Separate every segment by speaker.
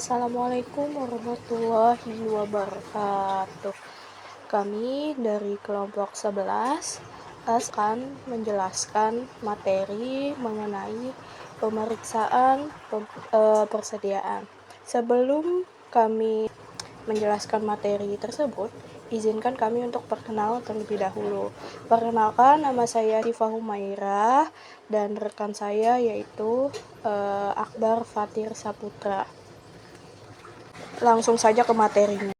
Speaker 1: Assalamualaikum warahmatullahi wabarakatuh. Kami dari kelompok 11 akan menjelaskan materi mengenai pemeriksaan persediaan. Sebelum kami menjelaskan materi tersebut, izinkan kami untuk perkenalan terlebih dahulu. Perkenalkan, nama saya Syifa Humairah dan rekan saya yaitu Akbar Fatir Saputra. Langsung saja ke materinya.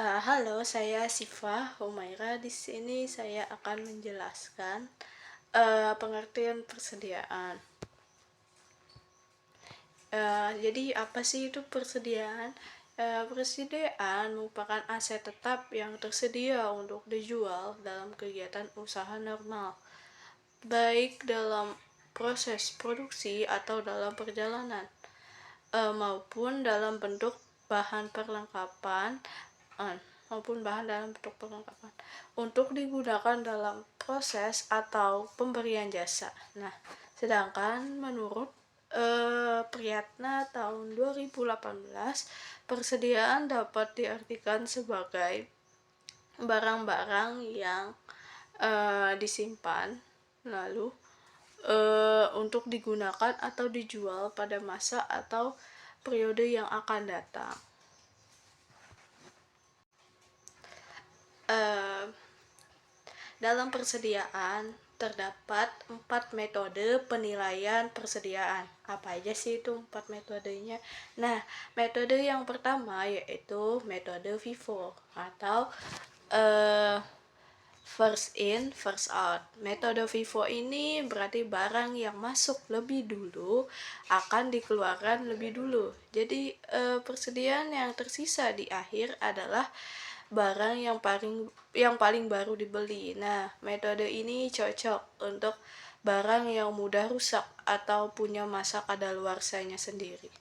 Speaker 1: Halo, saya Syifa Humairah. Di sini saya akan menjelaskan pengertian persediaan. Jadi apa sih itu persediaan? Persediaan merupakan aset tetap yang tersedia untuk dijual dalam kegiatan usaha normal, baik dalam proses produksi atau dalam perjalanan, maupun dalam bentuk bahan perlengkapan untuk digunakan dalam proses atau pemberian jasa. Nah, sedangkan menurut Priyatna tahun 2018, persediaan dapat diartikan sebagai barang-barang yang disimpan lalu untuk digunakan atau dijual pada masa atau periode yang akan datang. Dalam persediaan terdapat 4 metode penilaian persediaan. Apa aja sih itu 4 metodenya? Nah, metode yang pertama yaitu metode FIFO atau first in, first out. Metode FIFO ini berarti barang yang masuk lebih dulu akan dikeluarkan lebih dulu. Jadi persediaan yang tersisa di akhir adalah barang yang paling baru dibeli. Nah, metode ini cocok untuk barang yang mudah rusak atau punya masa kadaluarsanya sendiri.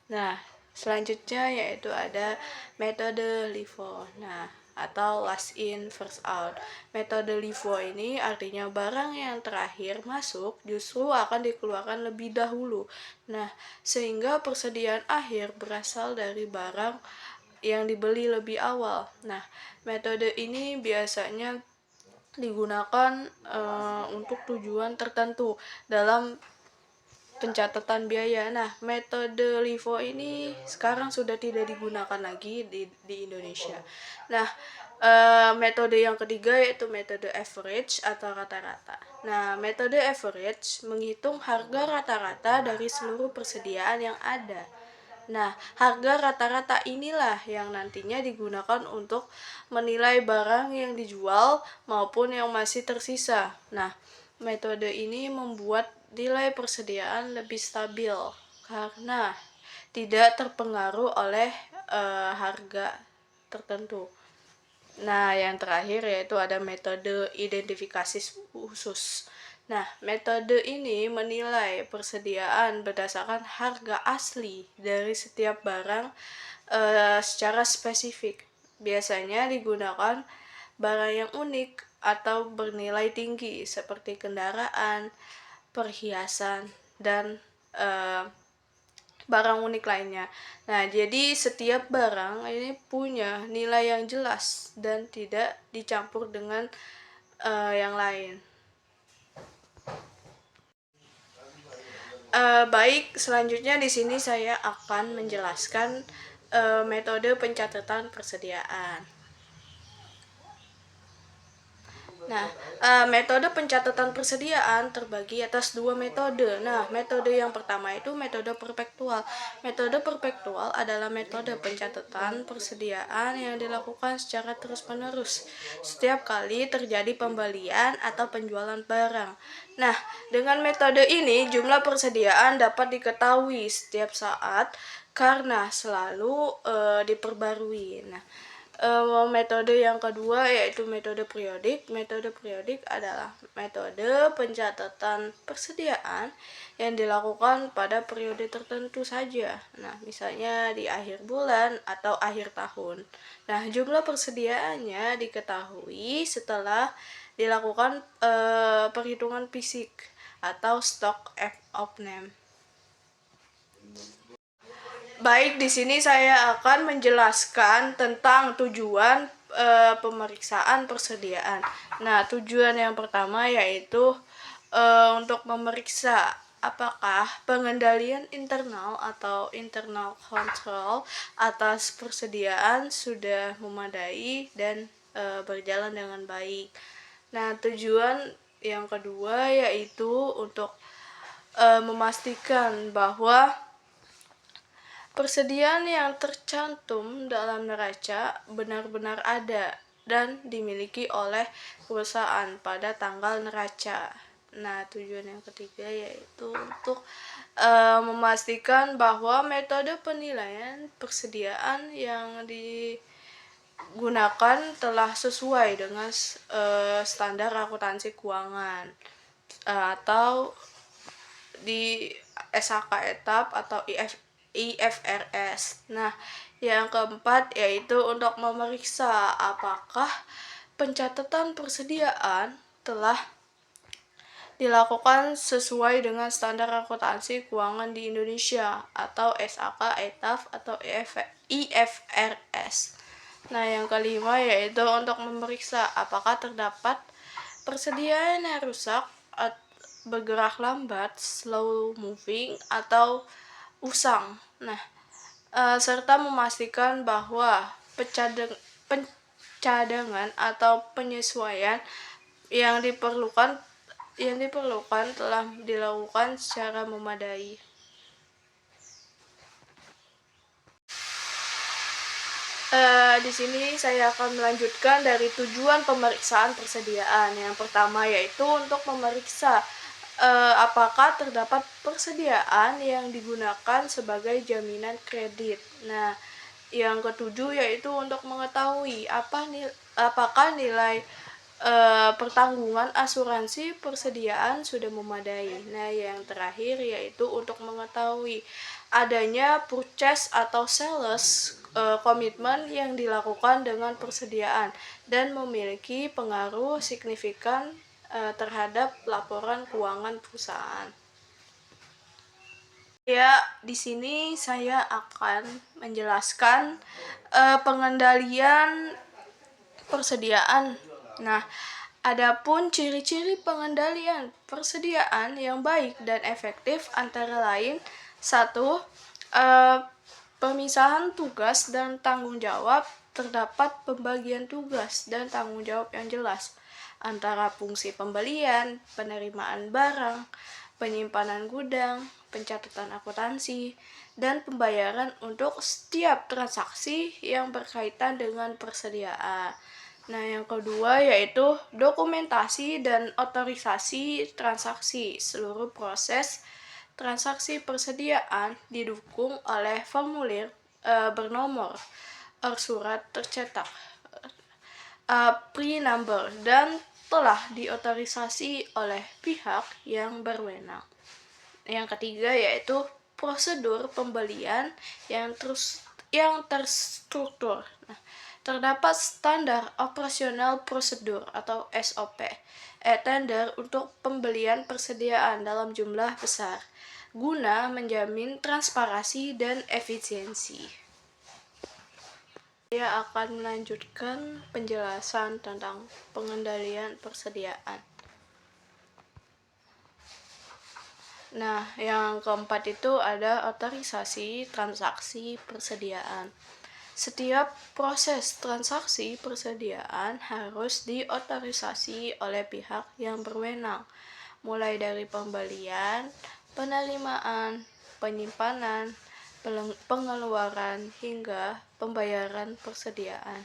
Speaker 1: Nah, selanjutnya yaitu ada metode LIFO. Nah, atau last in first out. Metode LIFO ini artinya barang yang terakhir masuk justru akan dikeluarkan lebih dahulu. Nah, sehingga persediaan akhir berasal dari barang yang dibeli lebih awal. Nah, metode ini biasanya digunakan untuk tujuan tertentu dalam pencatatan biaya. Nah, metode LIFO ini sekarang sudah tidak digunakan lagi di Indonesia. Nah, metode yang ketiga yaitu metode average atau rata-rata. Nah, metode average menghitung harga rata-rata dari seluruh persediaan yang ada. Nah, harga rata-rata inilah yang nantinya digunakan untuk menilai barang yang dijual maupun yang masih tersisa. Nah, metode ini membuat nilai persediaan lebih stabil karena tidak terpengaruh oleh harga tertentu. Nah, yang terakhir yaitu ada metode identifikasi khusus. Nah, metode ini menilai persediaan berdasarkan harga asli dari setiap barang secara spesifik. Biasanya digunakan barang yang unik atau bernilai tinggi seperti kendaraan, perhiasan, dan barang unik lainnya. Nah, jadi setiap barang ini punya nilai yang jelas dan tidak dicampur dengan yang lain. Baik, selanjutnya di sini saya akan menjelaskan metode pencatatan persediaan. Nah, metode pencatatan persediaan terbagi atas 2 metode. Nah, metode yang pertama itu metode perpektual. Metode perpektual adalah metode pencatatan persediaan yang dilakukan secara terus-menerus setiap kali terjadi pembelian atau penjualan barang. Nah, dengan metode ini jumlah persediaan dapat diketahui setiap saat karena selalu diperbarui. Nah, metode yang kedua yaitu metode periodik. Metode periodik adalah metode pencatatan persediaan yang dilakukan pada periode tertentu saja. Nah, misalnya di akhir bulan atau akhir tahun. Nah, jumlah persediaannya diketahui setelah dilakukan perhitungan fisik atau stock of name. Baik, di sini saya akan menjelaskan tentang tujuan pemeriksaan persediaan. Nah, tujuan yang pertama yaitu untuk memeriksa apakah pengendalian internal atau internal control atas persediaan sudah memadai dan berjalan dengan baik. Nah, tujuan yang kedua yaitu untuk memastikan bahwa persediaan yang tercantum dalam neraca benar-benar ada dan dimiliki oleh perusahaan pada tanggal neraca. Nah, tujuan yang ketiga yaitu untuk memastikan bahwa metode penilaian persediaan yang digunakan telah sesuai dengan standar akuntansi keuangan atau di SHK etap atau IFRS. Nah, yang keempat yaitu untuk memeriksa apakah pencatatan persediaan telah dilakukan sesuai dengan standar akuntansi keuangan di Indonesia atau SAK, ETAF atau IFRS. Nah, yang kelima yaitu untuk memeriksa apakah terdapat persediaan yang rusak, bergerak lambat, slow moving, atau usang. Nah, serta memastikan bahwa pencadangan atau penyesuaian yang diperlukan telah dilakukan secara memadai. Di sini saya akan melanjutkan dari tujuan pemeriksaan persediaan. Yang pertama yaitu untuk memeriksa apakah terdapat persediaan yang digunakan sebagai jaminan kredit. Nah, yang ketujuh yaitu untuk mengetahui apakah nilai pertanggungan asuransi persediaan sudah memadai. Nah, yang terakhir yaitu untuk mengetahui adanya purchase atau sales komitmen yang dilakukan dengan persediaan dan memiliki pengaruh signifikan terhadap laporan keuangan perusahaan. Ya, di sini saya akan menjelaskan pengendalian persediaan. Nah, adapun ciri-ciri pengendalian persediaan yang baik dan efektif antara lain: 1. Pemisahan tugas dan tanggung jawab. Terdapat pembagian tugas dan tanggung jawab yang jelas antara fungsi pembelian, penerimaan barang, penyimpanan gudang, pencatatan akuntansi, dan pembayaran untuk setiap transaksi yang berkaitan dengan persediaan. Nah, yang kedua yaitu dokumentasi dan otorisasi transaksi. Seluruh proses transaksi persediaan didukung oleh formulir bernomor surat tercetak pre-number dan telah diotorisasi oleh pihak yang berwenang. Yang ketiga yaitu prosedur pembelian yang terstruktur. Nah, terdapat standar operasional prosedur atau SOP tender untuk pembelian persediaan dalam jumlah besar guna menjamin transparansi dan efisiensi. Saya akan melanjutkan penjelasan tentang pengendalian persediaan. Nah, yang keempat itu ada otorisasi transaksi persediaan. Setiap proses transaksi persediaan harus diotorisasi oleh pihak yang berwenang, mulai dari pembelian, penerimaan, penyimpanan, pengeluaran, hingga pembayaran persediaan.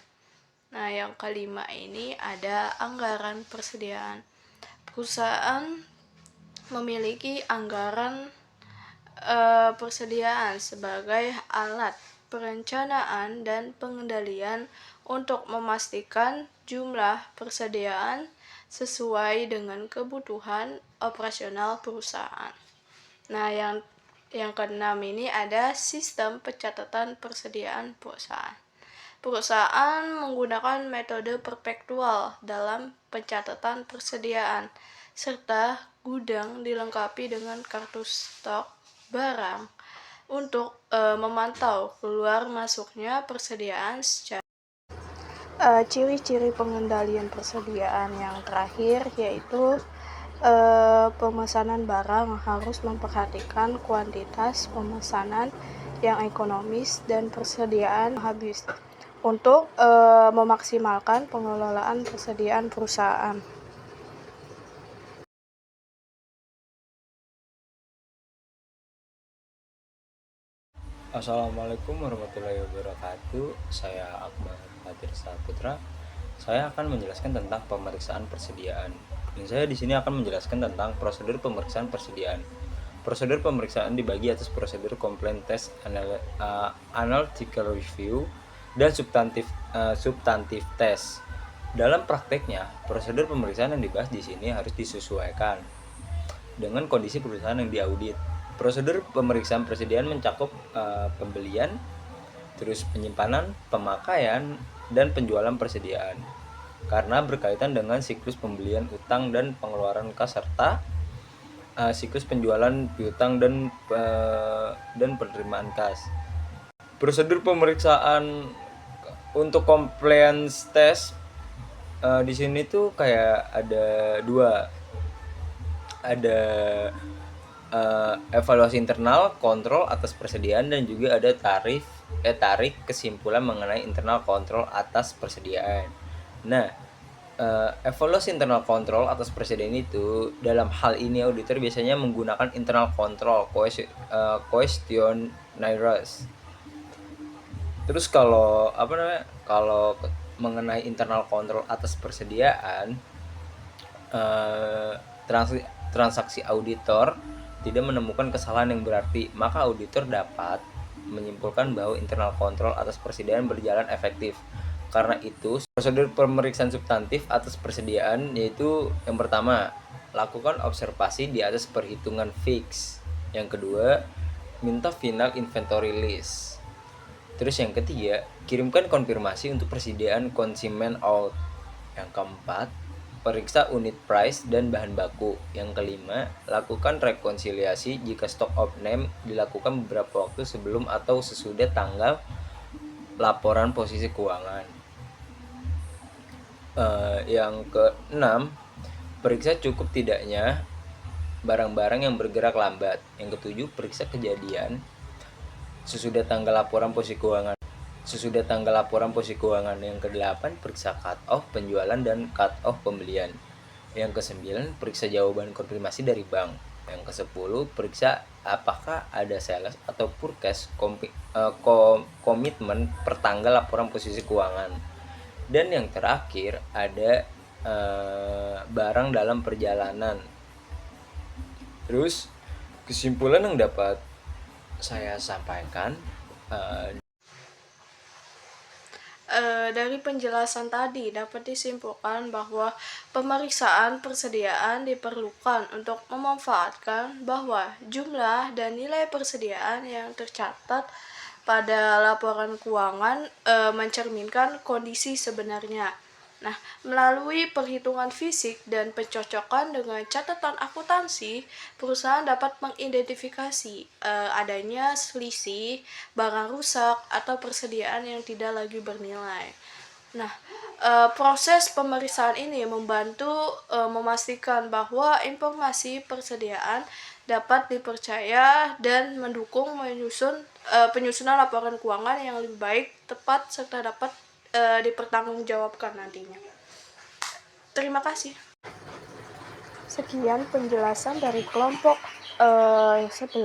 Speaker 1: Nah, yang kelima ini ada anggaran persediaan. Perusahaan memiliki anggaran persediaan sebagai alat perencanaan dan pengendalian untuk memastikan jumlah persediaan sesuai dengan kebutuhan operasional perusahaan. Nah, yang keenam ini ada sistem pencatatan persediaan perusahaan. Perusahaan menggunakan metode perpetual dalam pencatatan persediaan, serta gudang dilengkapi dengan kartu stok barang untuk memantau keluar masuknya persediaan secara ciri-ciri pengendalian persediaan yang terakhir yaitu pemesanan barang harus memperhatikan kuantitas pemesanan yang ekonomis dan persediaan habis untuk memaksimalkan pengelolaan persediaan perusahaan.
Speaker 2: Assalamualaikum warahmatullahi wabarakatuh. Saya Akbar Fatir Saputra. Saya akan menjelaskan tentang pemeriksaan persediaan. Dan saya di sini akan menjelaskan tentang prosedur pemeriksaan persediaan. Prosedur pemeriksaan dibagi atas prosedur complaint test, analytical review, dan substantif test. Dalam prakteknya, prosedur pemeriksaan yang dibahas di sini harus disesuaikan dengan kondisi perusahaan yang diaudit. Prosedur pemeriksaan persediaan mencakup pembelian, terus penyimpanan, pemakaian, dan penjualan persediaan. Karena berkaitan dengan siklus pembelian utang dan pengeluaran kas serta siklus penjualan piutang dan penerimaan kas. Prosedur pemeriksaan untuk compliance test di sini tuh kayak ada dua, ada evaluasi internal, kontrol atas persediaan, dan juga ada tarik kesimpulan mengenai internal kontrol atas persediaan. Nah, evaluasi internal kontrol atas persediaan itu dalam hal ini auditor biasanya menggunakan internal control questionnaires. Terus kalau mengenai internal control atas persediaan, transaksi auditor tidak menemukan kesalahan yang berarti, maka auditor dapat menyimpulkan bahwa internal kontrol atas persediaan berjalan efektif. Karena itu, prosedur pemeriksaan substantif atas persediaan yaitu yang pertama, lakukan observasi di atas perhitungan fix. Yang kedua, minta final inventory list. Terus yang ketiga, kirimkan konfirmasi untuk persediaan consignment out. Yang keempat, periksa unit price dan bahan baku. Yang kelima, lakukan rekonsiliasi jika stock of name dilakukan beberapa waktu sebelum atau sesudah tanggal laporan posisi keuangan. Yang keenam, periksa cukup tidaknya barang-barang yang bergerak lambat. Yang ketujuh, periksa kejadian sesudah tanggal laporan posisi keuangan. Yang ke-8, periksa cut off penjualan dan cut off pembelian. Yang ke-9, periksa jawaban konfirmasi dari bank. Yang ke-10, periksa apakah ada sales atau purchase komitmen per tanggal laporan posisi keuangan. Dan yang terakhir ada barang dalam perjalanan. Terus kesimpulan yang dapat saya sampaikan,
Speaker 1: dari penjelasan tadi dapat disimpulkan bahwa pemeriksaan persediaan diperlukan untuk memanfaatkan bahwa jumlah dan nilai persediaan yang tercatat pada laporan keuangan mencerminkan kondisi sebenarnya. Nah, melalui perhitungan fisik dan pencocokan dengan catatan akuntansi, perusahaan dapat mengidentifikasi adanya selisih, barang rusak, atau persediaan yang tidak lagi bernilai. Nah, proses pemeriksaan ini membantu memastikan bahwa informasi persediaan dapat dipercaya dan mendukung penyusunan laporan keuangan yang lebih baik, tepat, serta dapat dipertanggungjawabkan nantinya. Terima kasih. Sekian penjelasan dari kelompok 11.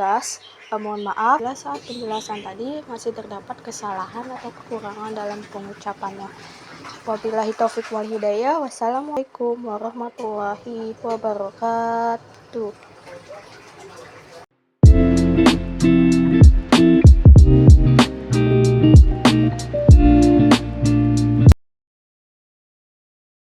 Speaker 1: Mohon maaf bila saat penjelasan tadi masih terdapat kesalahan atau kekurangan dalam pengucapannya. Wabillahi taufiq wal hidayah. Wassalamualaikum warahmatullahi wabarakatuh.